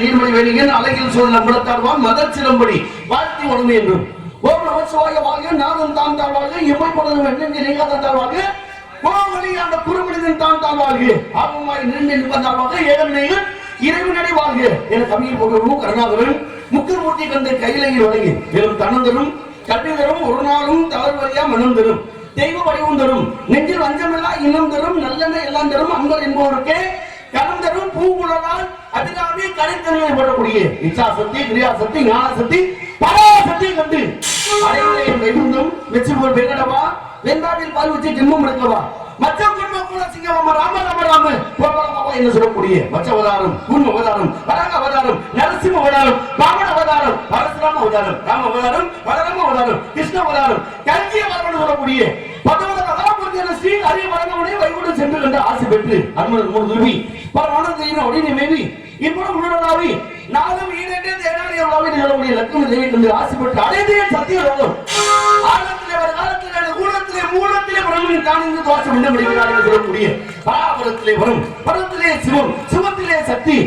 நீர்மொழி வெளியின் அழகில் சூழல் நம்பளத்தாழ்வான் மதர் சிலம்படி வாழ்த்தி உடனே என்றும் ஓம் நம சிவாய வாழ்க நானும் தான் தாழ்வாழ்க எம்மைப்படுதும் என்னென்று நீங்காத தாழ்வாழ்க கோவலி அந்த குறுமனிதன் தான் தாழ்வாழ்க ஆபமாய் நின்று நிற்பதாழ்வாக ஏகனைகள் இறைவனடி வாழ்க என தமிழ் புகழும் கருணாகரன் முக்கியமூர்த்தி கந்த கையிலையில் வழங்கி மேலும் தனந்தரும் கல்வி தரும் ஒரு நாளும் தளர்வழியா மனம் தரும் தெய்வ வடிவம் தரும் நெஞ்சில் வஞ்சமெல்லாம் இனம் தரும் நல்லெண்ணெய் எல்லாம் தரும் அன்பர் என்பவருக்கே கலம் தரும் பூங்குழலால் அதிகாரி கலைத்தன்மை போடக்கூடிய இச்சா சக்தி கிரியா சக்தி ஞான சக்தி பராசக்தி கண்டு அனைவரையும் வெகுந்தும் வெற்றி போல் வெங்கடவா வெந்தாவில் பால் வச்சு ஜென்மம் எடுக்கவா மச்ச குடும்ப கூட சிங்கமா ராம ராம ராம போகலாமா என்று சொல்லக்கூடிய மச்ச அவதாரம் கூர்ம அவதாரம் வராக அவதாரம் நரசிம்ம அவதாரம் வாமன அவதாரம் பரசுராம அவதாரம் ராம அவதாரம் பலராம அவதாரம் கிருஷ்ண அவதாரம் கல்கி அவதாரம் சொல்லக்கூடிய 19 அவதாரம் ஸ்ரீ ஹரி வரங்கவனே வைகுண்டம் சென்று கண்டு ஆசை பெற்று அருமன் மூணு துருவி பரமானந்தையின் உடனே மேவி இப்போது முன்னோடாவி நாளும் ஈடேற்றே தேனாடி உலாவி சொல்லக்கூடிய லட்சுமி தேவி கண்டு ஆசை பெற்று அடைந்தே சத்திய ரோகம் ஆழத்திலே ஒரு காலத்திலே ஊழத்திலே மூலத்திலே பிரம்மன் காணிந்து தோஷம் என்ன முடிகிறார் என்று சொல்லக்கூடிய பராபரத்திலே வரும் பரத்திலே சிவம் சிவத்திலே சக்தி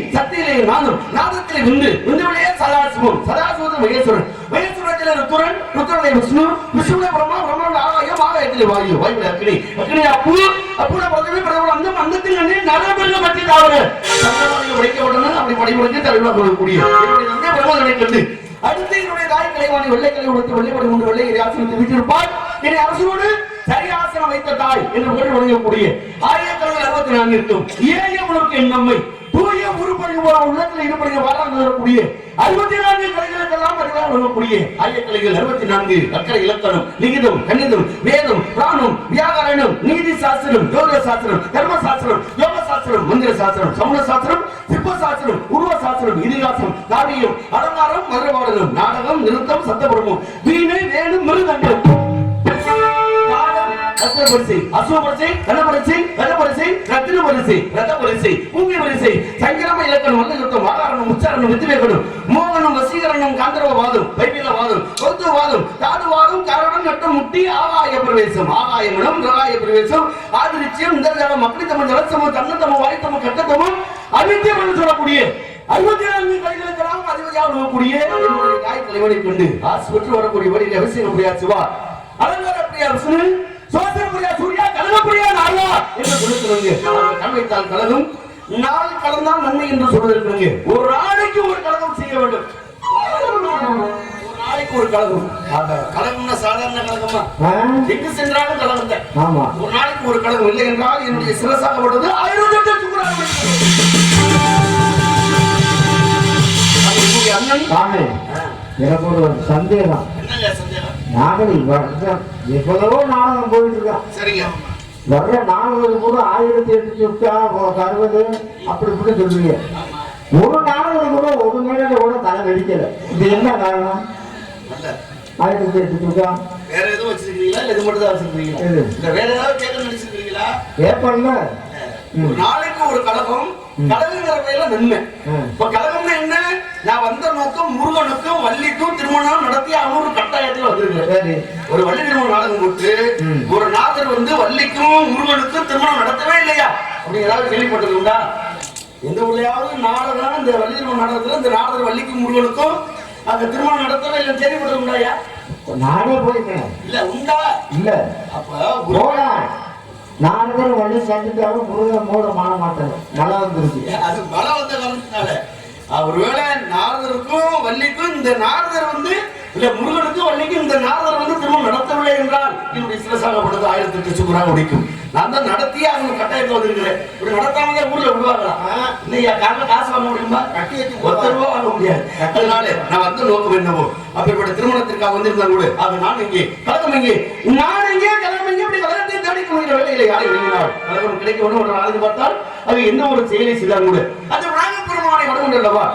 நாதம், நாதத்திலே விந்து, விந்துவிலே சதாசிவம், சதாசிவத்தில் மகேஸ்வரன், மகேஸ்வரத்திலே ருத்ரன், ருத்ரனை விஷ்ணு, விஷ்ணுவிலே பிரம்மா, பிரம்மனுடைய ஆகாயம், ஆகாயத்திலே வாயு, வாயுவிலே அக்னி, அக்னி அப்பு, அப்புல பிரதமே, பிரதம அந்தம், அந்தத்தில் அண்ணே நரபெருக பற்றி தாவர சங்கராதிகள் உடைக்கப்பட்டன. அப்படி படைமுறைக்கு தலைவராக கொள்ளக்கூடிய என்னுடைய தந்தை பிரம்மதனை கண்டு அடுத்து என்னுடைய தாய் கலைவாணி வெள்ளை கலை உடுத்து வெள்ளைப்படி கொண்டு வெள்ளை ஆசனத்தை வீட்டிருப்பார். என்னை அரசோடு சரியாசனம் வைத்த தாய் என்று புகழ் வழங்கக்கூடிய 1964 இருக்கும் ஏய உணர்வுக்கு என் நம்மை தூய உருப்படி உள்ளத்தில் ஈடுபடுகிற வாராக வரக்கூடிய 64 கலைகளுக்கெல்லாம் அறிவாக வழங்கக்கூடிய ஆயக்கலைகள் 64 அக்கறை இலக்கணம், லிகிதம், கணிதம், வேதம், பிராணம், வியாகரணம், நீதி சாஸ்திரம், ஜோதிட சாஸ்திரம், தர்ம சாஸ்திரம், யோக சாஸ்திரம், மந்திர சாஸ்திரம், சமண சாஸ்திரம், சிற்ப சாஸ்திரம், உருவ சாஸ்திரம், இதிகாசம், காவியம், அலங்காரம், மதுரபாடகம், நாடகம், நிருத்தம், சத்தபுரமும், வீணை, வேணும், மிருதங்கம், அசுவரிசை, அசுவரிசை, கனவரிசை, கனவரிசை, ரத்தின வரிசை, ரத வரிசை, பூமி வரிசை, சங்கரம இலக்கணம், வல்லயுத்தம், வாகாரணம், உச்சாரணம், வித்திவேகனம், மோகனம், வசீகரணம், காந்தரவாதம், வைபிலவாதம், கௌத்துவாதம், தாதுவாதம், காரணம், நட்டம், முட்டி, ஆகாய பிரவேசம், ஆகாயமனம், ரகாய பிரவேசம், ஆதிரிச்சியம், இந்தர்ஜாலம், அக்னிதமம், ஜலசமம், தன்னதமம், வாய்த்தமம், கட்டத்தமம், அவித்தியம் என்று சொல்லக்கூடிய 64 கலைகளுக்கெல்லாம் அதிபதியாக வரக்கூடிய என்னுடைய தாய் தலைவனை கொண்டு ஆசை பெற்று வரக்கூடிய வழியில் அவசியம் பிரியா சிவா, அலங்கார பிரியா விஷ்ணு, சோதரபுரியா சூர்யா, கலகபுரியா நாளா என்று சொல்லிருக்கிறாங்க. கண் வைத்தால் கலகம், நாள் கலந்தால் நன்மை என்று சொல்லிருக்கிறாங்க. ஒரு நாளைக்கு ஒரு கலகம் செய்ய வேண்டும். ஒரு நாளைக்கு ஒரு கலகம். கலகம்னா சாதாரண கலகமா? எங்கு சென்றாலும் கலகம் தான். ஒரு நாளைக்கு ஒரு கலகம் இல்லை என்றால் என்னுடைய சிரசாகப்பட்டது 1008 சுக்குராக. அண்ணன் எனக்கு ஒரு சந்தேகம். நாடகம் எவ்வளவோ நாடகம் போயிட்டு இருக்கான். வர்ற நாடகம் கூட 1860 அப்படி இப்படி சொல்றீங்க. ஒரு நாடகம் கூட ஒரு நேரம் கூட தலை வெடிக்கல. இது என்ன காரணம்? 1860 வேற எதுவும் வச்சிருக்கீங்களா? இது மட்டும் தான் வச்சிருக்கீங்களா? வேற ஏதாவது கேட்க நினைச்சிருக்கீங்களா? ஏப்பல்ல நாளைக்கு ஒரு கலகம், கலகங்கிற பேர்ல நன்மை. இப்ப கலகம்னா என்ன? நான் வந்த நோக்கம் முருகனுக்கும் வள்ளிக்கும் திருமணம் நடத்தி அவனு கட்டாயத்தில் வந்திருக்கிறேன். ஒரு வள்ளி திருமணம் நாடகம் போட்டு ஒரு நாதர் வந்து வள்ளிக்கும் முருகனுக்கும் திருமணம் நடத்தவே இல்லையா? அப்படி ஏதாவது கேள்விப்பட்டிருக்கா? எந்த ஊர்லயாவது நாடகம், இந்த வள்ளி திருமண நாடகத்துல இந்த நாதர் வள்ளிக்கும் முருகனுக்கும் அந்த திருமணம் நடத்தவே இல்லை கேள்விப்பட்டிருக்காயா? நானே போயிருக்கேன். இல்ல உண்டா? இல்ல. அப்ப நாடகம் வள்ளி சேர்ந்துட்டாலும் முருகன் மூட மாற மாட்டேன். நல்லா வந்துருக்கு. அது பலம் வந்த காரணத்தினால ஒருவேளை நாரதருக்கும் வள்ளிக்கும் இந்த நாரதர் வந்து இல்ல முருகனுக்கும் வள்ளிக்கும் இந்த நாரதர் வந்து திருமணம் நடத்தவில்லை என்றால் என்னுடைய சிரசாகப்பட்டது 1008 சுக்குராக உடைக்கும். நான் தான் நடத்தியே அவங்க கட்டாயத்தில் வந்திருக்கிறேன். இப்படி நடத்தாம ஊர்ல விடுவாங்களா? இல்லையா? காசு வாங்க முடியுமா? கட்டி வச்சு 10 ரூபா வாங்க முடியாது. அதனால நான் வந்து நோக்கம் என்னவோ அப்படிப்பட்ட திருமணத்திற்காக வந்திருந்தா கூட அது நான் இங்கே கலகம் இங்கே நான் இங்கே கலகம் இங்கே இப்படி கலகத்தை தேடிக்க முடிகிற வேலையில யாரை வெளியினால் கலகம் கிடைக்க ஒரு நாளைக்கு பார்த்தால் அது என்ன ஒரு செயலை செய்தால் கூட அது நாகப்பெருமானை வடமுண்டல்லவா?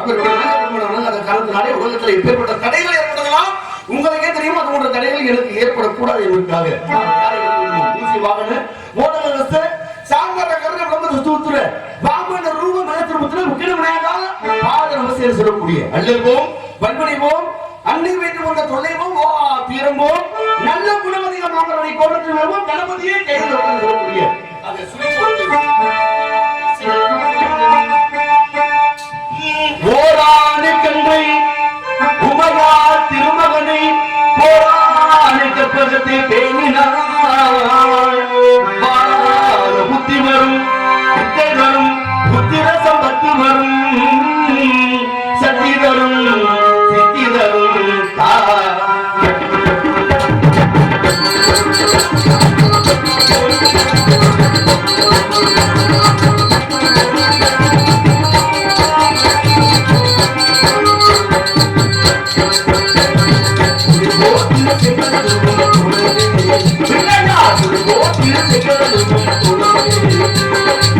அந்த காலத்தினாலே உலகத்தில் எப்பேற்பட்ட தடைகள் ஏற்பட்டதெல்லாம் உங்களுக்கே தெரியும். அது போன்ற தடைகள் எனக்கு ஏற்படக்கூடாது என்பதற்காக ஊசி வாகன மோதல சாம்பார கருணை விளம்பர சுத்துற பாம்பன ரூப மனத்திருமத்துல முக்கிய விளையாட்டால் பாதர் அவசியம் சொல்லக்கூடிய அல்லல்வோம் வன்பனைவோம் அன்னை வைத்து கொண்ட தொல்லைவோம் ஓ தீரம்போம் நல்ல குணமதிக மாமரனை கோலத்தில் வருவோம் கணபதியே கையில் சொல்லக்கூடிய அதை ஓராணி கன்றை உமையா திருமகனை போராணி கற்பகத்தை பேணினார் புத்தி வரும் புத்தை வரும் புத்திரசம் பத்து வரும் சக்தி தரும் சித்தி தரும்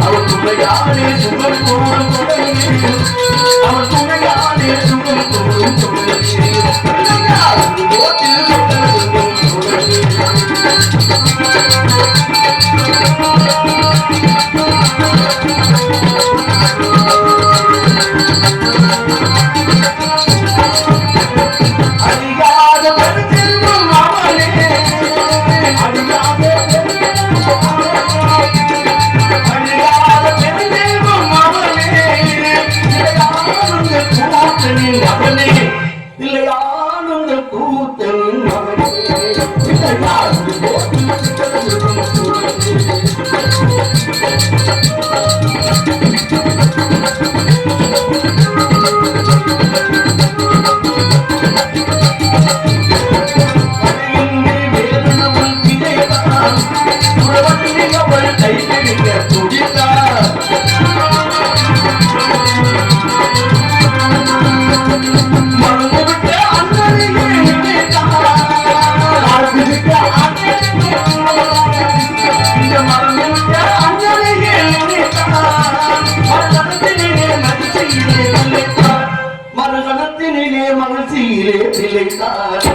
அவர் துணையானே சுகம் போடும் அவர் துணையானே சுகம் போடும் பூமியிலே நிலைத்தார்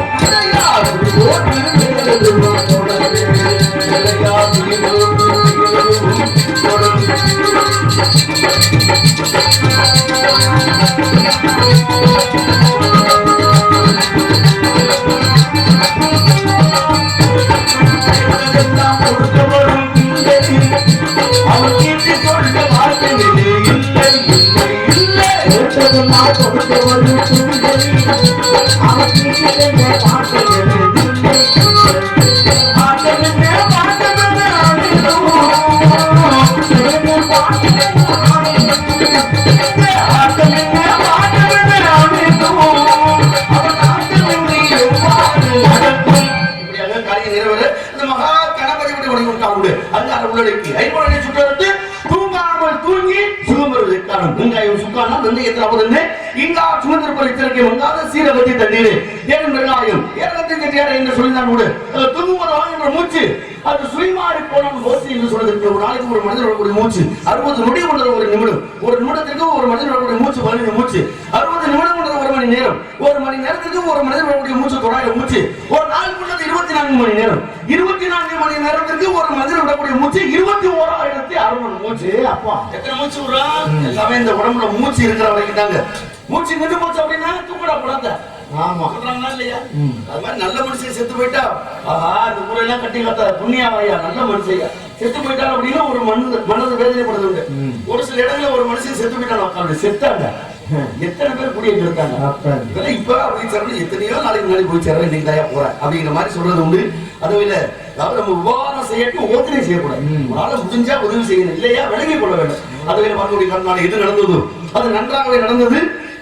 அவர் கேட்டு கொண்ட வார்த்தைகளே இல்லை இல்லை இல்லை கொடுத்தவரும் அவர் கேட்டு வார்த்தைகளே தூங்கி சுகமருது காரணம் வெங்காயம் சுக்கானா வெந்தயத்தில் அமர்ந்து இங்கா சுமந்திரப்பள்ளி திறக்கை வந்தாத சீரகத்தி தண்ணீர் ஏன் வெங்காயம் ஏரகத்தின் கட்டியார என்று சொல்லிதான் கூட தூங்குவதாக என்ற மூச்சு அது சுயமாறி போனாலும் ஓசி என்று சொல்றதுக்கு ஒரு நாளைக்கு ஒரு மனிதன் வரக்கூடிய மூச்சு 60 நொடி கொண்டது ஒரு நிமிடம் ஒரு நிமிடத்திற்கு ஒரு மனிதன் வரக்கூடிய மூச்சு 15 மூச்சு 60 நிமிடம் கொண்டது ஒரு மணி நேரம் ஒரு மணி நேரத்துக்கு ஒரு மனிதன் வரக்கூடிய மூச்சு 900 மூச்சு ஒரு நாள் கொண்டது 24 மணி நேரம் 24 மணி நேரத்திற்கு ஒரு மனிதன் வரக்கூடிய மூச்சு 21,600 மூச்சு அப்பா எத்தனை மூச்சு விடுறான் எல்லாமே இந்த உடம்புல மூச்சு இருக்கிற வரைக்கும் தாங்க மூச்சு நின்று போச்சு அப்படின்னா தூக்கடா படத்தை ஆமா சொல்றாங்களா இல்லையா அது மாதிரி நல்ல மனுஷன் செத்து போயிட்டா ஆஹா இந்த ஊரெல்லாம் கட்டி காத்த புண்ணியாவையா நல்ல மனுஷையா செத்து போயிட்டான் அப்படின்னா ஒரு மனது வேதனைப்படுது உண்டு ஒரு சில இடங்கள்ல ஒரு மனுஷன் செத்து போயிட்டான் அப்படி செத்தாங்க எத்தனை பேர் குடியை கெடுத்தாங்க இப்ப அப்படி சொல்றது எத்தனையோ நாளைக்கு முன்னாடி போய் சேர இன்னைக்கு தாயா போறேன் அப்படிங்கிற மாதிரி சொல்றது உண்டு அதுவில அதாவது நம்ம விவாதம் செய்யட்டும் ஓத்தனை செய்யக்கூடாது அதனால முடிஞ்சா உதவி செய்யணும் இல்லையா விலகி கொள்ள வேண்டும் அதுவில மறுபடி கண்ணால் எது நடந்ததோ அது நன்றாகவே நடந்தது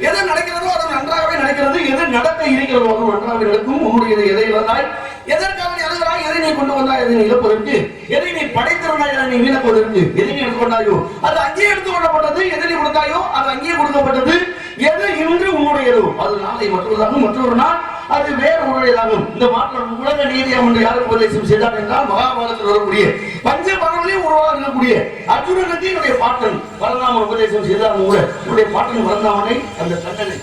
எது நடக்கிறதோ அது நன்றாகவே நடக்கிறது எது நடக்க இருக்கிறதோ அது நன்றாகவே நடக்கும் உன்னுடைய எதை இழந்தாய் எதற்காக நீ அழுகிறாய் எதை நீ கொண்டு வந்தாய் எதை நீ இழப்பதற்கு எதை நீ படைத்திருந்தாய் எதை நீ வீணப்பதற்கு எதை நீ எடுத்துக்கொண்டாயோ அது அங்கேயே எடுத்துக்கொள்ளப்பட்டது எதை நீ கொடுத்தாயோ அது அங்கேயே கொடுக்கப்பட்டது எது இன்று உன்னுடையதோ அது நாளை மற்றொருதாகும் மற்றொரு நாள் அது வேறு உன்னுடையதாகும் இந்த மாற்றம் உலக நீதியம் என்று யாருக்கு உபதேசம் செய்தார் என்றால் மகாபாரதத்தில் வரக்கூடிய பஞ்ச பரவலே உருவாக இருக்கக்கூடிய அர்ஜுனனுக்கு என்னுடைய பாட்டன் பரந்தாமன் உபதேசம் செய்தார் கூட என்னுடைய பாட்டன் பரந்தாமனை அந்த கண்ணனை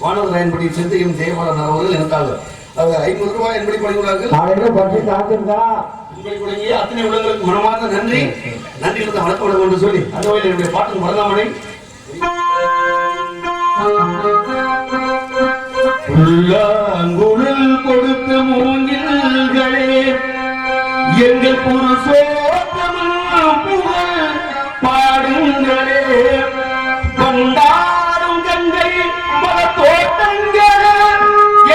வானதராயன்பட்டியை சேர்ந்த எம் ஜெயபாலன் அவர்கள் எனக்காக 500 ரூபாய் என்படி பணிகொள்ளார்கள் அத்தனை உள்ளங்களுக்கு மனமார்ந்த நன்றி நன்றி இருந்த வணக்கம் விட என்று சொல்லி அந்த வகையில் என்னுடைய பாட்டு மறந்தாமனை உள்ளங்குழல் கொடுத்த மூங்கில்களே எங்கள் புருஷோத்தமம் புகழ் பாடுங்களே கொண்டாடும் கங்கை பல தோட்டங்களே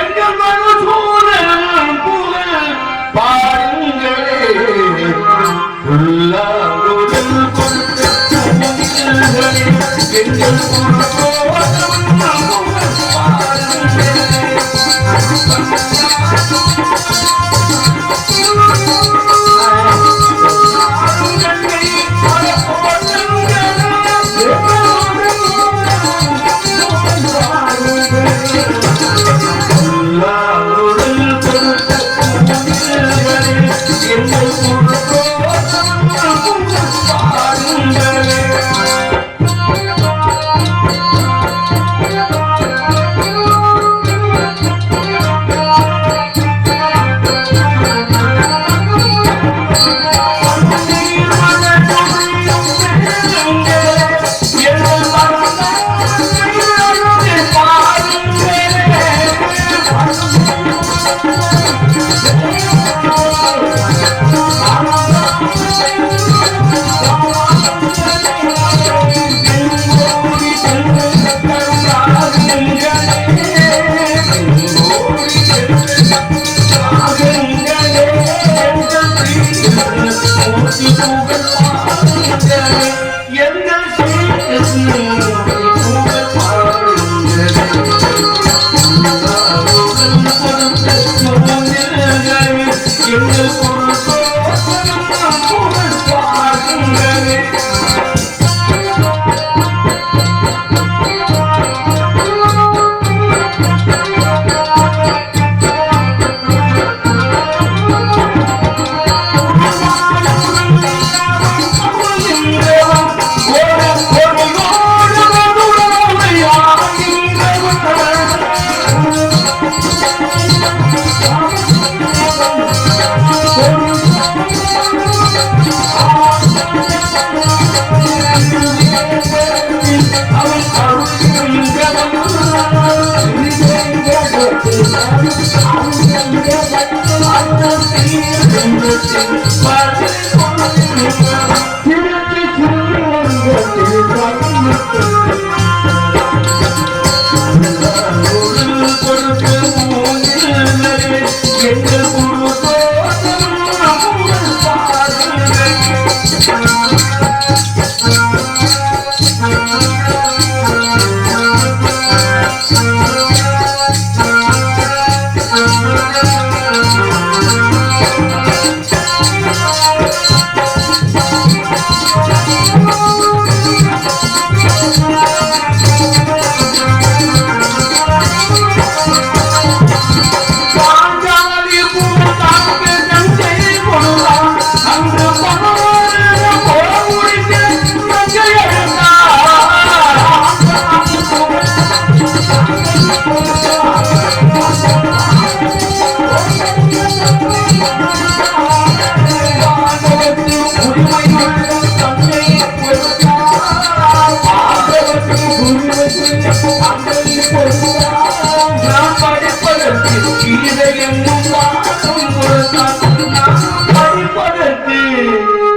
எங்கள் மனுசூரன் புகழ் பாடுங்களே உள்ளங்குழல் கொடுத்த மூங்கில்களே எங்கள் புருஷோத்தமம் புகழ் பாடுங்களே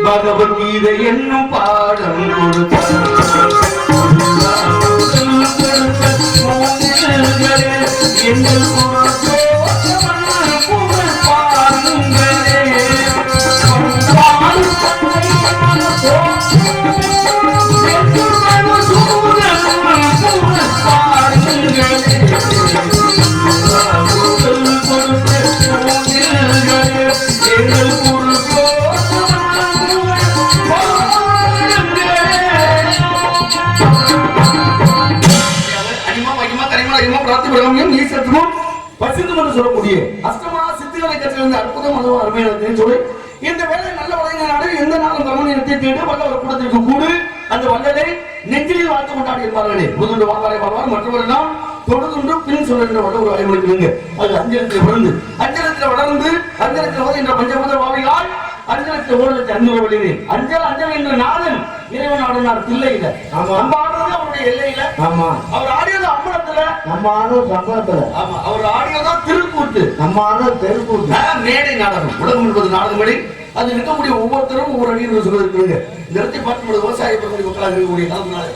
பகவத்கீதை என்னும் பாடம் சொல்லக்கூடிய அஷ்டமா சித்திகளை கற்றிருந்த அற்புதமான அருமையான சொல்லி இந்த வேலை நல்ல வழங்கினாலே எந்த நாளும் கவனத்தை தேடி வல்ல ஒரு கூடத்திற்கு கூடு அந்த வல்லலை நெஞ்சிலில் வாழ்த்து கொண்டாடி இருப்பார்களே புதுண்டு வாங்காலை வாழ்வார் மற்றவரெல்லாம் தொடுதுண்டு பின் சொல்லுகின்ற வல்ல ஒரு வழிமுறைக்கு அது அஞ்சலத்தில் வளர்ந்து அஞ்சலத்தில் என்ற பஞ்சபூத பாவிகால் அஞ்சலத்தில் ஓரளவுக்கு அன்பு வழிவே அஞ்சல் என்ற நாதன் இறைவன் ஆடினார் தில்லை இல்ல நம்ம ஆடுறது அவருடைய எல்லையில அவர் ஆடியது அம்பலத்துல நம்ம ஆடுறது சம்பளத்துல அவர் ஆடியதான் திருக்கூத்து நம்ம ஆடுறது தெருக்கூத்து மேடை நாடகம் உலகம் என்பது நாடகமடி அது இருக்கக்கூடிய ஒவ்வொருத்தரும் ஒவ்வொரு அணியில் சொல்லிருக்காங்க இந்த இடத்தை பார்க்கும்போது விவசாய பெருமொழி மக்களாக இருக்கக்கூடிய காலத்தினால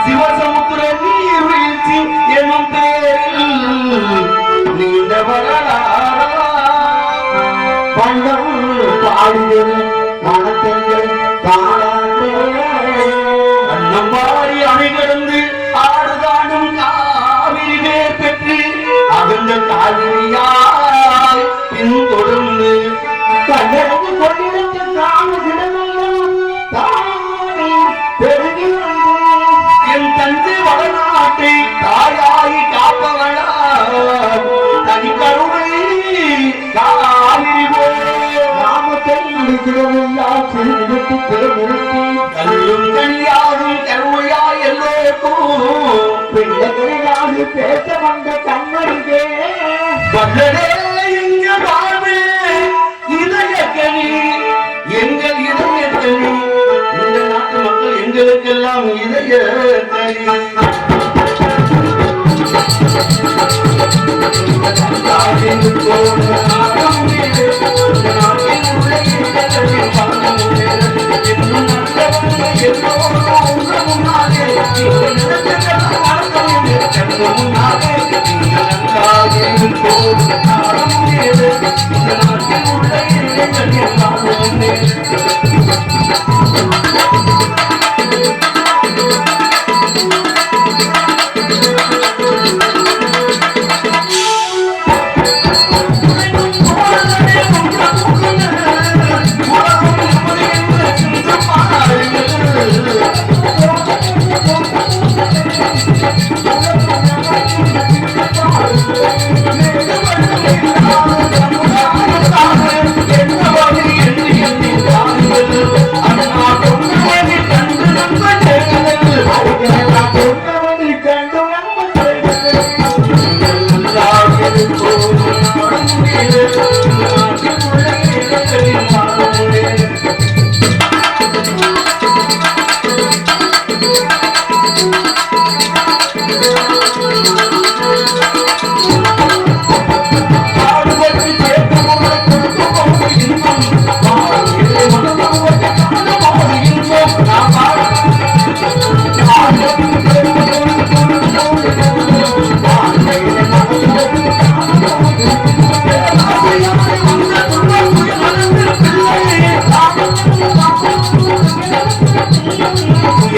சிவசமுத்திர நீர் வீழ்ச்சி எனும் பேரில் நீண்ட பண்டம் பாடுகிறது மனத்தெங்கள் அன்னம் பாடி அணை கடந்து ஆடுதாடும் காவிரி வேர் பெற்று அகந்த காவிரியாய் பின்தொடர்ந்து கண்டறிந்து கொண்டிருந்த காமகிடமெல்லாம் தானே பெருகி என் தந்தை வடநாட்டை தாயாகி காப்பவளா தனி கருணை காவிரி நாமத்தை முடிக்கிறவெல்லாம் சிறுநிறுத்தி பேரிருத்தி கல்லும் கனியாகும் கருமையா எல்லோருக்கும் பிள்ளைகளாகி பேச வந்த கண்ணறிகே வல்லரே எங்க வாழ்வே இதயக்கனி எங்கள் இதயக்கனி இந்த நாட்டு மக்கள் எங்களுக்கெல்லாம் இதயக்கனி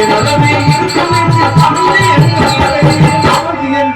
என் அளவே இருக்கும் என்று தமிழே என்று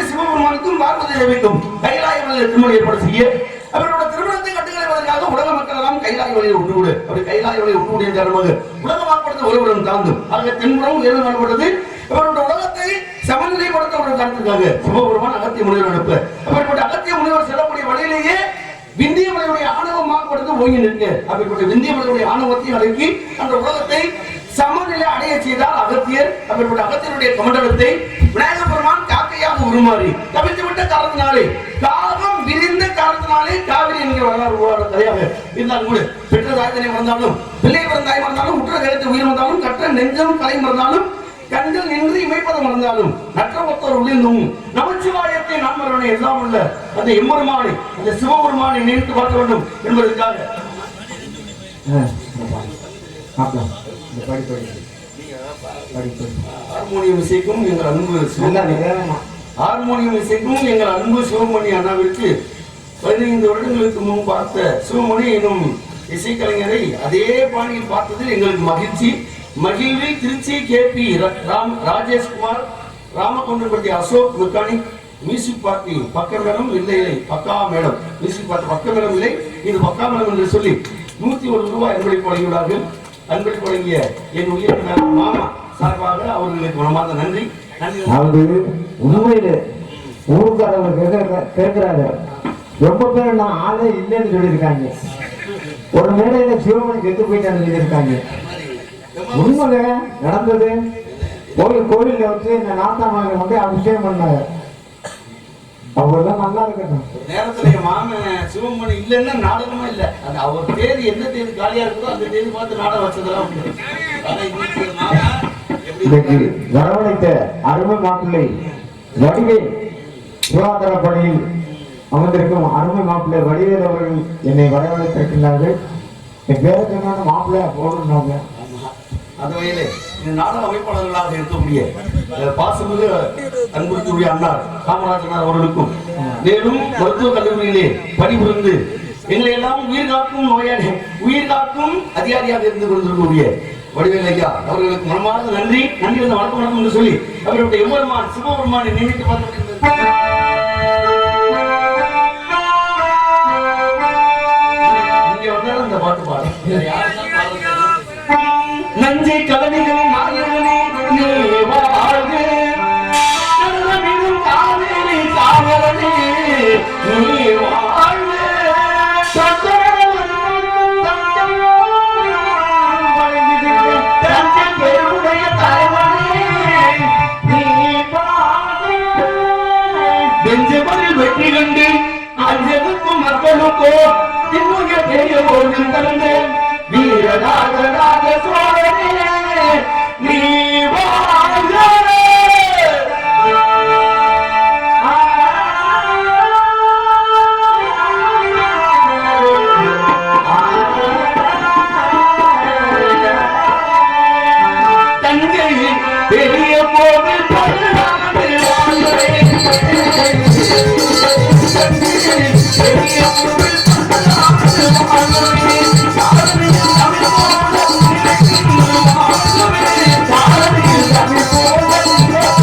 சிவபெருமானுக்கும் பார்வதி தேவிக்கும் கைலாய மலையில் திருமணம் ஏற்பாடு செய்ய அவரோட திருமணத்தை கட்டுக்கலைவதற்காக உலக மக்கள் எல்லாம் கைலாய வழியில் ஒன்றுகூடு அப்படி கைலாய வழியில் ஒன்றுகூடிய காரணமாக உலக மாப்படுத்த ஒருவரும் தாழ்ந்தும் ஆக தென்புறம் உயர்வு காணப்பட்டது அவரோட உலகத்தை சமநிலைப்படுத்த ஒரு காரணத்துக்காக சிவபெருமான் அகத்திய முனிவர் அனுப்ப அப்படிப்பட்ட அகத்திய முனிவர் செல்லக்கூடிய வழியிலேயே விந்திய மலையுடைய ஆணவம் மாப்படுத்த ஓங்கி நிற்க அப்படிப்பட்ட விந்திய மலையுடைய ஆணவத்தை அடக்கி அந்த உலகத்தை சமநிலை அடைய செய்தால் அகத்தியர் அப்படிப்பட்ட அகத்தியருடைய கமண்டலத்தை விநாயக பெருமான் காக்கையாக உருமாறி தவிர்த்து விட்ட காரணத்தினாலே காகம் விரிந்த காரணத்தினாலே காவிரி என்கிற வரலாறு கதையாக இருந்தாலும் கூட பெற்ற தாய்தனை மறந்தாலும் பிள்ளை பிறந்தாய் மறந்தாலும் உற்ற கருத்து உயிர் மறந்தாலும் கற்ற நெஞ்சம் கலை மறந்தாலும் கண்கள் நின்று இமைப்பதம் மறந்தாலும் நற்ற ஒத்தர் உள்ளிருந்தும் நமச்சிவாயத்தை நாம் வரவனை எல்லாம் உள்ள அந்த எம்பெருமானை அந்த சிவபெருமானை நினைத்து பார்க்க வேண்டும் என்பதற்காக ஹார்மோனியம் இசைக்கும் எங்கள் அன்பு ஹார்மோனியம் இசைக்கும் எங்கள் அன்பு சிவமணி அண்ணாவிற்கு 15 வருடங்களுக்கு முன் பார்த்த சிவமணி எனும் இசைக்கலைஞரை அதே பாணியில் பார்த்ததில் எங்களுக்கு மகிழ்ச்சி மகிழ்வி Trichy KP Rajeshkumar Ramakondanpatti Ashok mechanic music party பக்கமேளம் இல்லை பக்கா மேடம் மியூசிக் பார்ட்டி பக்கமேளம் இல்லை இது பக்கா மேளம் என்று சொல்லி 101 ரூபாய் அன்பளிப்பு வழங்கியுள்ளார்கள் அன்பளிப்பு வழங்கிய என் உயிர் மாமா சார்பாக அவர்களுக்கு மனமார்ந்த நன்றி. உண்மையில ஊருக்காரவர் கேட்கிறாரு ரொம்ப பேர் நான் ஆளே இல்லைன்னு சொல்லியிருக்காங்க. ஒரு மேடையில சிவமணி செத்து போயிட்டான்னு சொல்லியிருக்காங்க. உண்மையில நடந்தது கோயில்ல வச்சு இந்த நாத்தாமலை வந்து அபிஷேகம் பண்ணாங்க. அவர்தான் நல்லா இருக்கட்டும். நேரத்துல என் மாமன் சிவமணி இல்லைன்னா நாடகமா இல்ல. அது அவர் தேதி எந்த தேதி காலியா இருக்குதோ அந்த தேதி பார்த்து நாடகம் வச்சதெல்லாம் வரவழைத்த அருமை மாப்பிள்ளை வடிவேல் சுகாதார பணியில் அமர்ந்திருக்கும் அருமை மாப்பிள்ளை வடிவேல் அவர்கள் என்னை வரவழைத்திருக்கின்றார்கள். என் பேருக்கு என்ன மாப்பிள்ளை போடுறாங்க. அந்த வகையிலே இந்த நாடக அமைப்பாளர்களாக இருக்கக்கூடிய பாசமிகு அன்புக்குரிய அண்ணார் காமராஜனார் அவர்களுக்கும் மேலும் மருத்துவக் கல்லூரியிலே பணிபுரிந்து எங்களை எல்லாம் உயிர் காக்கும் நோயாளி உயிர் காக்கும் அதிகாரியாக இருந்து கொண்டிருக்கக்கூடிய வடிவேல் ஐயா அவர்களுக்கு மனமார்ந்த நன்றி வந்து வணக்கம் என்று சொல்லி அவருடைய எம்பெருமான் சிவபெருமானை நினைத்து பார்த்து இங்க வந்தாலும் இந்த பாட்டு பாடு நஞ்சை கதனிகளின் நாயகனே நீ வாழ்க நல்லமிடும் காவேரி காவலனே நீ வாழ்க பெருடைய தலைவர் வீரராஜராஜ சோழனே நீ வாழ்க. தங்கை பெரிய போது பல்லாண்டு வாழ்வே. பெரிய போது பல்லாண்டு வாழ்வே. சாதனையில் தமிழ் போல வாழ்வே.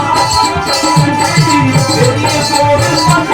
சாதனையில் தமிழ் போல பெரிய போது பல்லாண்டு வாழ்வே.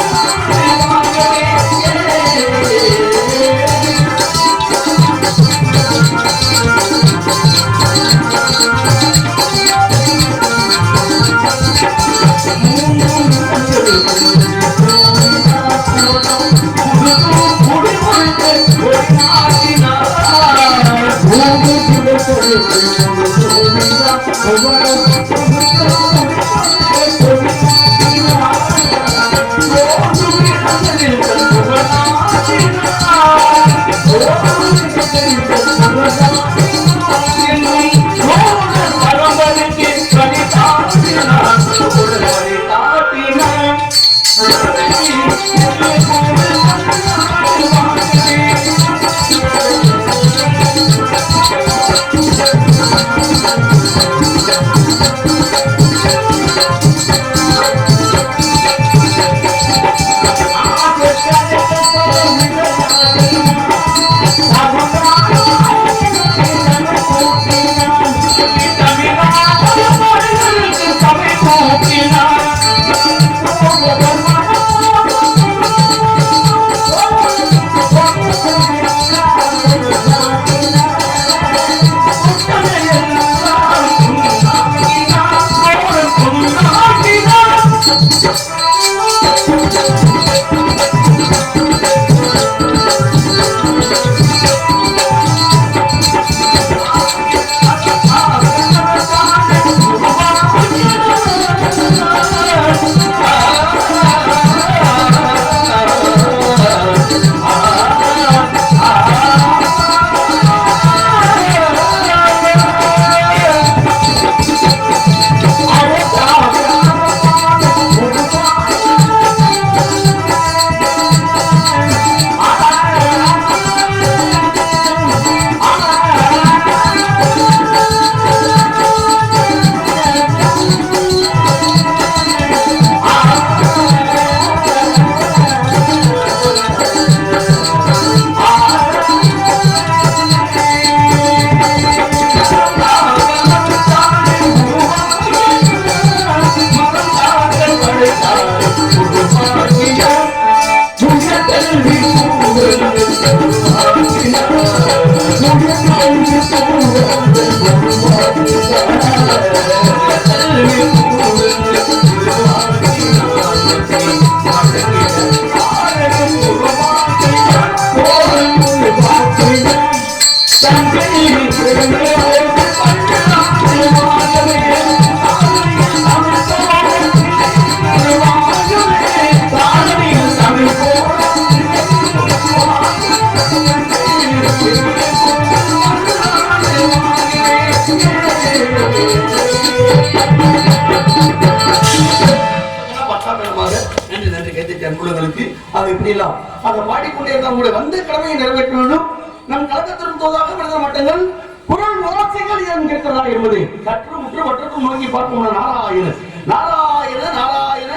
அதை பாடிக்கொண்டே இருந்தால் கூட வந்த கடமையை நிறைவேற்ற வேண்டும். நம் கலக்கத்திற்கு தோதாக விடுதலை மட்டங்கள் குரல் ஓசைகள் ஏன் கேட்கிறதா என்பது சற்று முற்று மற்றக்கும் நோக்கி பார்க்கும். நாராயண நாராயண நாராயண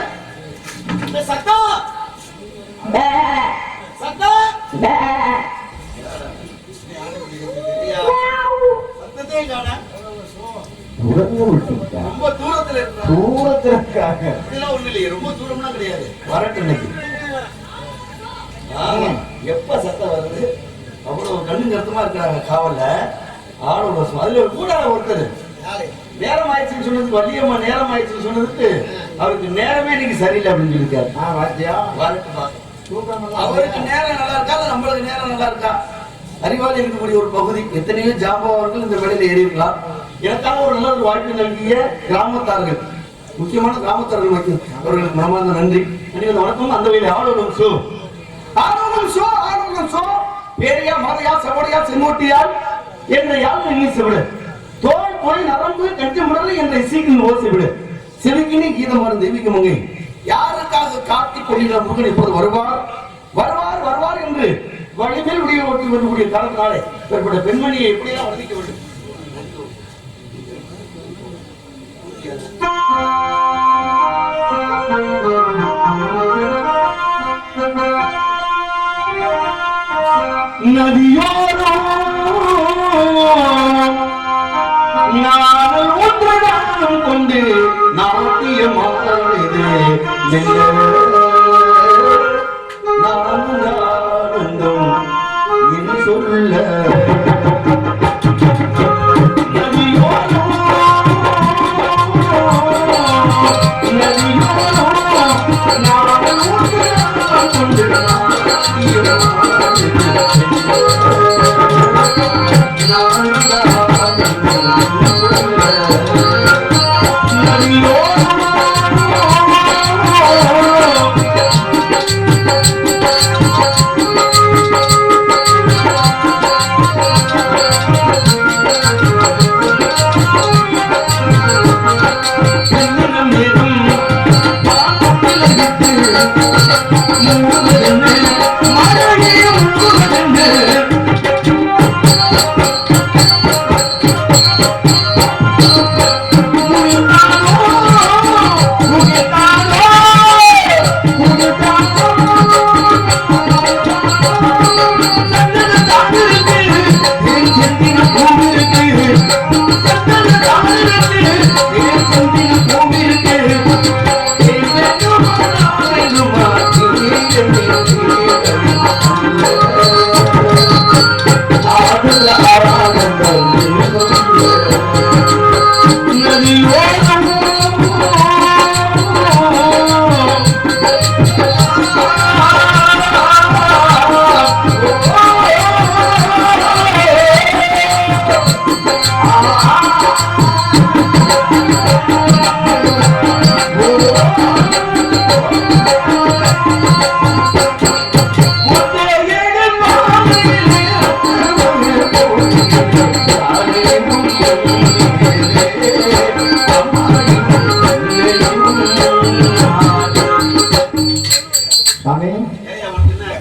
சத்தம் சத்தத்தை காண ரொம்ப தூரத்துல இருக்காங்க. ஒண்ணு இல்லையே, ரொம்ப தூரம்னா கிடையாது. வரட்டு இன்னைக்கு எப்ப சத்தம் வருது அவ்வளவு கண்ணு கருத்தமா இருக்கிறாங்க காவல்ல. ஆளோட அதுல கூட ஒருத்தர் நேரம் ஆயிடுச்சுன்னு சொன்னதுக்கு வள்ளியம்மா நேரம் ஆயிடுச்சுன்னு சொன்னதுக்கு அவருக்கு நேரமே இன்னைக்கு சரியில்லை அப்படின்னு சொல்லியிருக்காரு. அவருக்கு நேரம் நல்லா இருக்கா இல்ல நம்மளுக்கு நேரம் நல்லா இருக்கா? அறிவாளி இருக்கக்கூடிய ஒரு பகுதி எத்தனையோ ஜாம்பவர்கள் இந்த வேலையில ஏறி இருக்கலாம். எனக்காக ஒரு நல்ல ஒரு வாய்ப்பு நல்கிய கிராமத்தார்கள், முக்கியமான கிராமத்தார்கள் அவர்களுக்கு மனமார்ந்த நன்றி. வணக்கம். அந்த வேலை ஆளோட ஆரோகம் சோ பேரையா மாதையா சவடையா செங்கோட்டியால் என்ற யாழ் இங்கிலீஷ் விடு தோல் பொறை நரம்பு கட்டி முடலை என்ற இசைக்கின் ஓசை விடு செவிக்கினி கீதம் வரும் தெய்வீக மங்கை யாருக்காக காத்துக் கொள்கிற முருகன் இப்போது வருவார் வருவார் வருவார் என்று வழிமேல் உடைய ஓட்டி வரக்கூடிய காலத்தினாலே ஏற்பட்ட பெண்மணியை எப்படியெல்லாம் வர்ணிக்க வேண்டும். நதியோரோ நாங்கள் ஒன்றுதான் கொண்டு நாட்டியமானது நானும் என்று சொல்ல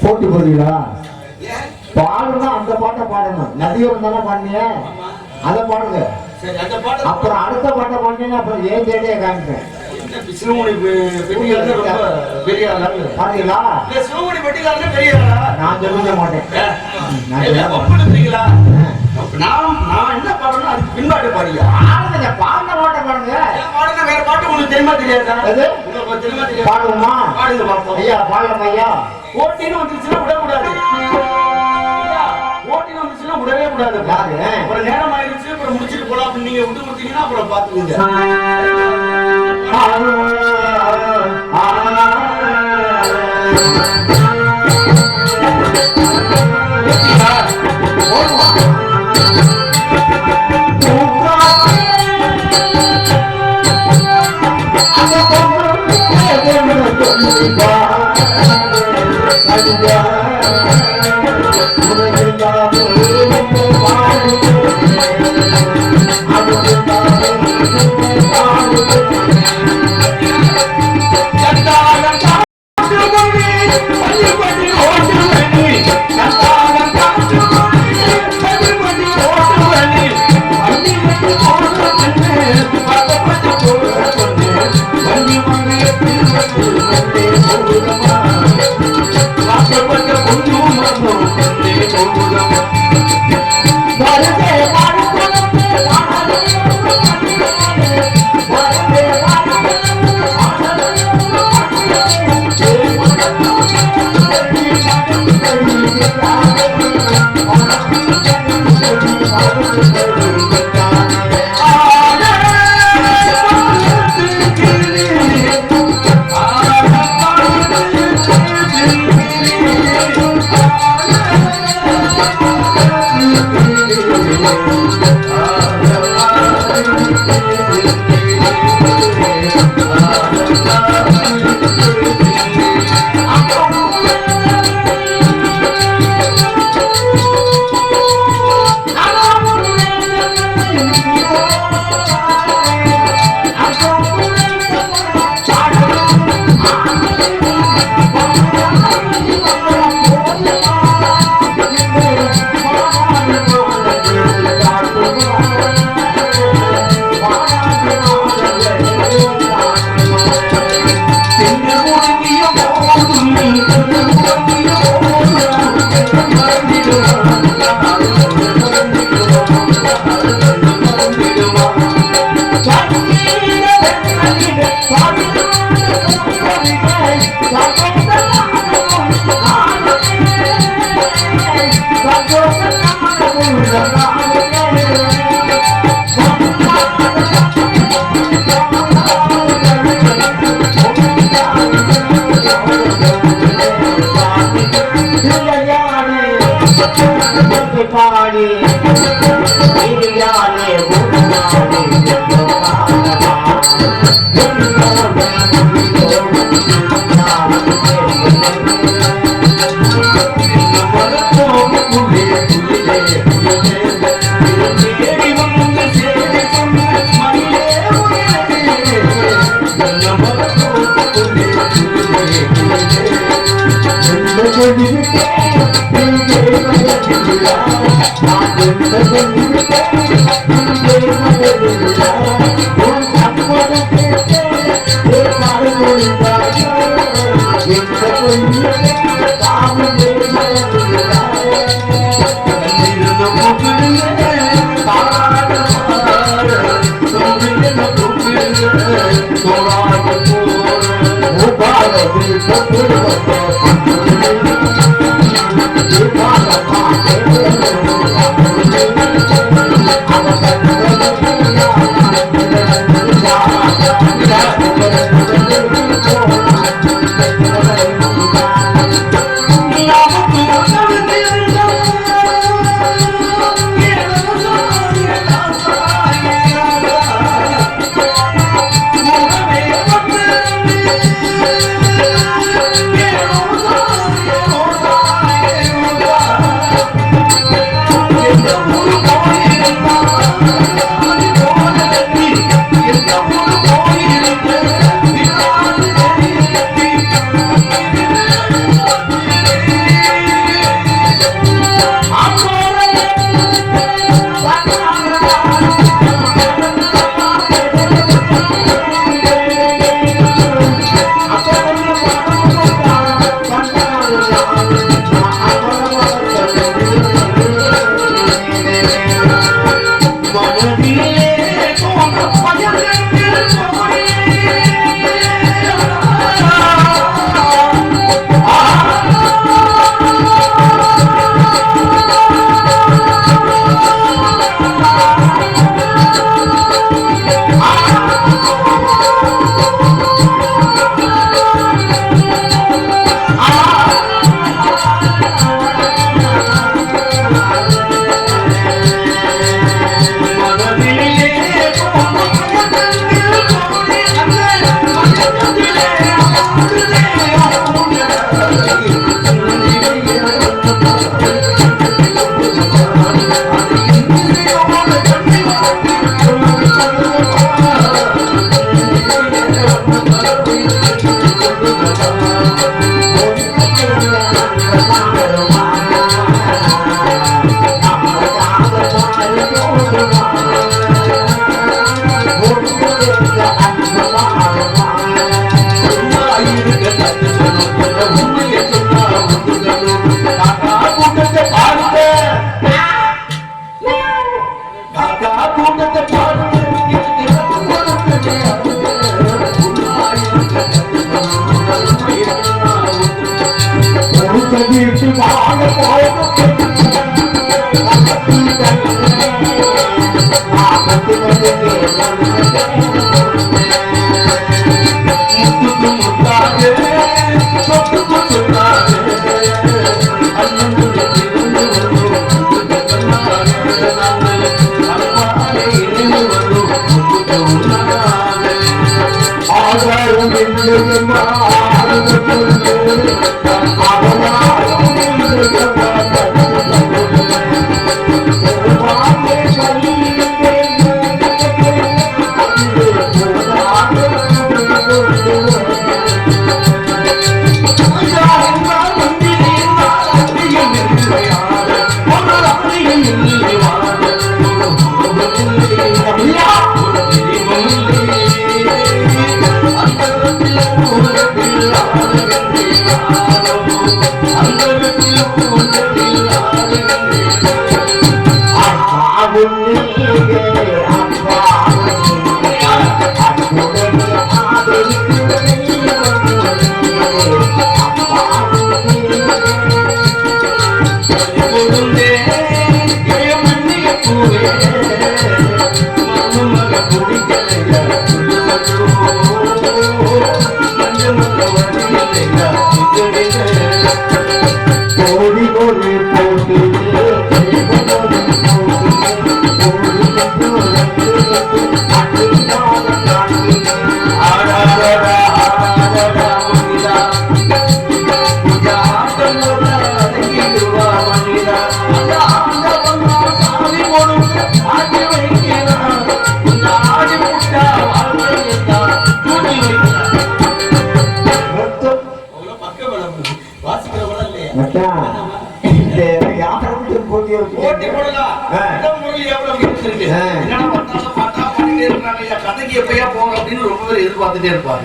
போட்டி போடுவீங்களா? பாடுனா அந்த பாட்டை பாடணும். நதியோரம் தானே பாடுனீங்க, அதை பாடுங்க. அப்புறம் அடுத்த பாட்டை பாடுனீங்க, அப்புறம் ஏன் தேடியே காமிப்பேன். பாத்தீங்களா? நான் சொல்ல மாட்டேன். நான் என்ன பாடணும் அதுக்கு பின்பாட்டு பாடியா பாடுங்க. பாடின பாட்டை பாடுங்க. பாடுங்க. வேற பாட்டு உங்களுக்கு தெரியுமா தெரியாதா? பாடுவோமா? பாடுங்க பார்ப்போம். ஐயா பாடலாம் ஐயா. போட்டின்னு வந்துருச்சுன்னா விடக்கூடாது. போட்டின்னு வந்துச்சுன்னா விடவே கூடாது. ஒரு நேரம் ஆயிடுச்சு, அப்புறம் முடிச்சுட்டு போலாம் அப்படின்னு நீங்க விட்டு கொடுத்தீங்கன்னா அப்புறம் பாத்துக்கோங்க. Thank you. போட்டி போடலாம். கதைக்கு எப்பயா போகணும் அப்படின்னு ரொம்ப பேர் எதிர்பார்த்துட்டே இருப்பாங்க.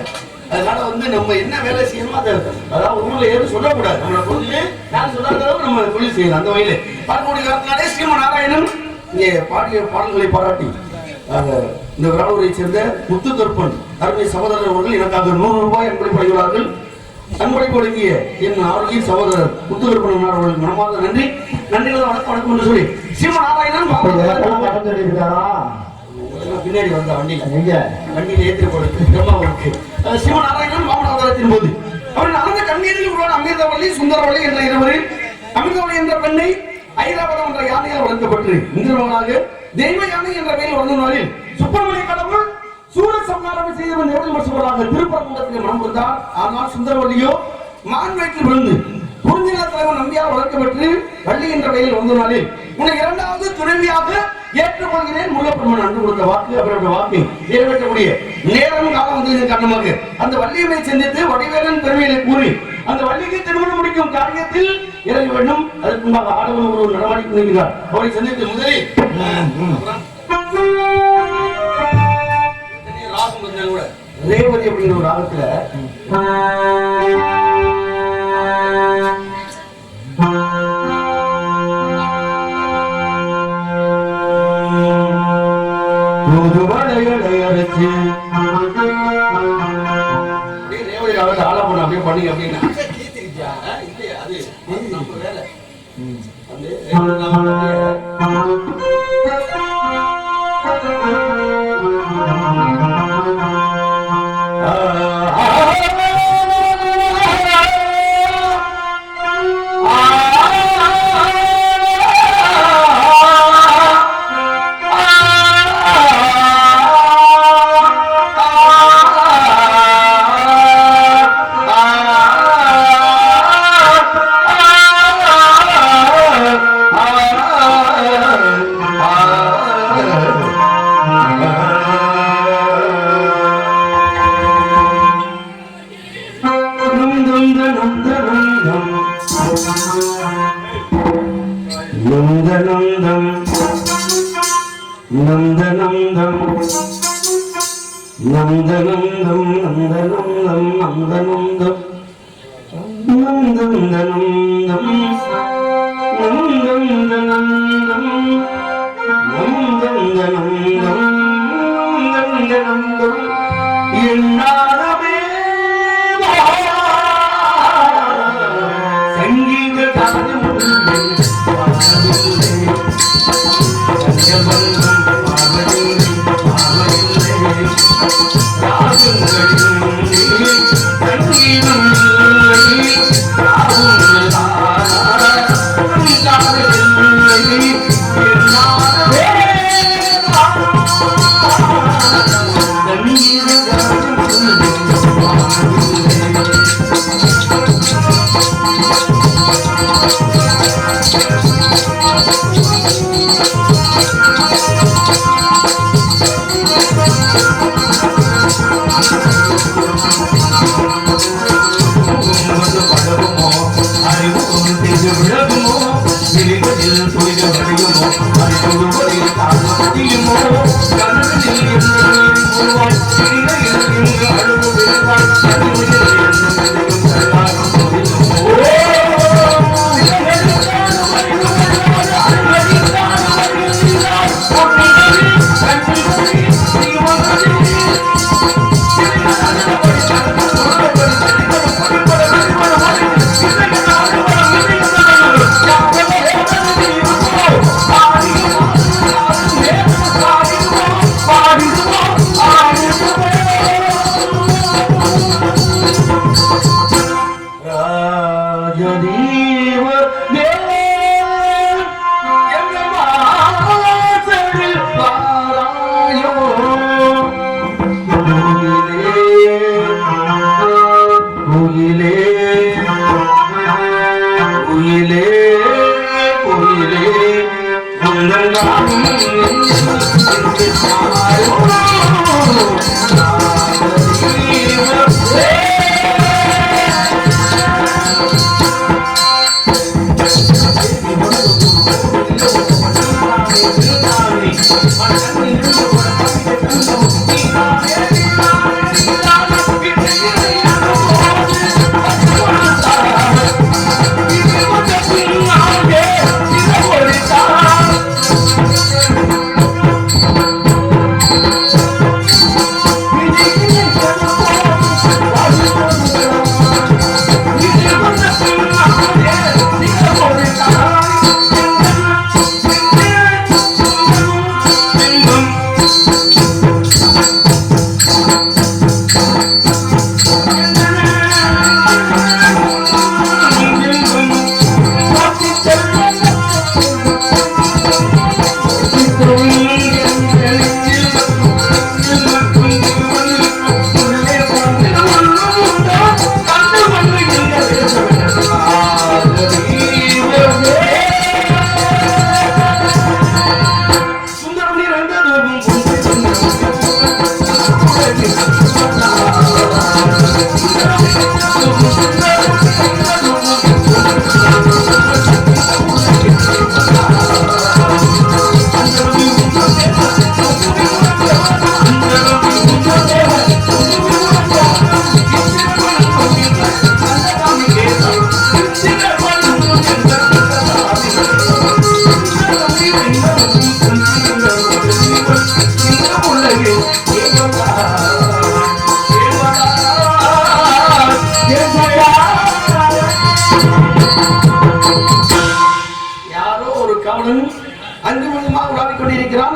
அதனால நம்ம என்ன வேலை செய்யணுமோ அதை அதாவது ஊர்ல ஏதும் சொல்லக்கூடாது. நம்மளை பொருள் யாரும் சொல்லாத அளவு நம்ம தொழில் செய்யலாம். அந்த வகையில பார்க்கக்கூடிய காலத்தினாலே ஸ்ரீமன் நாராயணன் இங்கே பாடிய பாடல்களை பாராட்டி இந்த விராலூரை சேர்ந்த முத்து கருப்பன் அருமை சகோதரர் அவர்கள் எனக்காக 100 ரூபாய் அன்பளிப்பு அளிக்கிறார்கள். அன்பளிப்பு வழங்கிய என் ஆரோக்கிய சகோதரர் முத்து கருப்பன் அவர்களுக்கு மனமார்ந்த நன்றி. நன்றிகளை வணக்கம் வணக்கம் என்று சொல்லி ஸ்ரீமன் நாராயணன் பின்னாடி வந்த வண்டியில ஏற்றி கொடுத்து பிரம்மாவுக்கு ஸ்ரீமன் நாராயணன் வாமனாவதாரத்தின் போது அவர்கள் அந்த கண்ணீரில் உருவான அமிர்தவள்ளி சுந்தரவள்ளி என்ற இருவரில் அமிர்தவள்ளி என்ற பெண்ணை ஐராவதம் என்ற யானையால் வளர்க்கப்பட்டு இந்திரவனாக தெய்வ யானை என்ற பெயரில் வந்த நாளில் சுப்பிரமணிய கடவுள் சூர சம்ஹாரம் செய்தவன் எவ்வளவு வருஷங்களாக திருப்பரங்குன்றத்தில் மனம் இருந்தார். ஆனால் சுந்தரவள்ளியோ மான் வயிற்றில் விழுந்து புரிஞ்சில தலைவன் நம்பியால் வளர்க்கப்பட்டு வள்ளி என்ற பெயரில் வந்த நாளில் உன்னை 2வது துணைவியாக ஏற்றுக்கொள்கிறேன் முருகப்பெருமான் அன்று கொடுத்த வாக்கு அவருடைய வாக்கை நிறைவேற்றக்கூடிய நேரம் காலம் வந்ததன் காரணமாக அந்த வள்ளியம்மை சந்தித்து வடிவேலன் பெருமையை கூறி அந்த வள்ளிக்கு திருமணம் முடிக்கும் காரியத்தில் இறங்க வேண்டும். அதற்கு முன்பாக ஆடவன் ஒரு நடமாடி கொண்டிருக்கிறார். அவரை சந்தித்து முதலில் ரேவதி அப்படிங்கிற ஒரு ராகத்துல ஆலப்பணம் அப்படியே பண்ணி அப்படின்னா அது நம்ம வேலை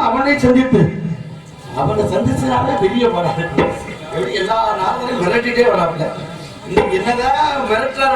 அவனை சந்தித்து அவனை சந்திச்சதாலே பெரிய படம். எல்லா நாளும் மிரட்டிட்டே வராங்க. என்னதான் மிரட்டுற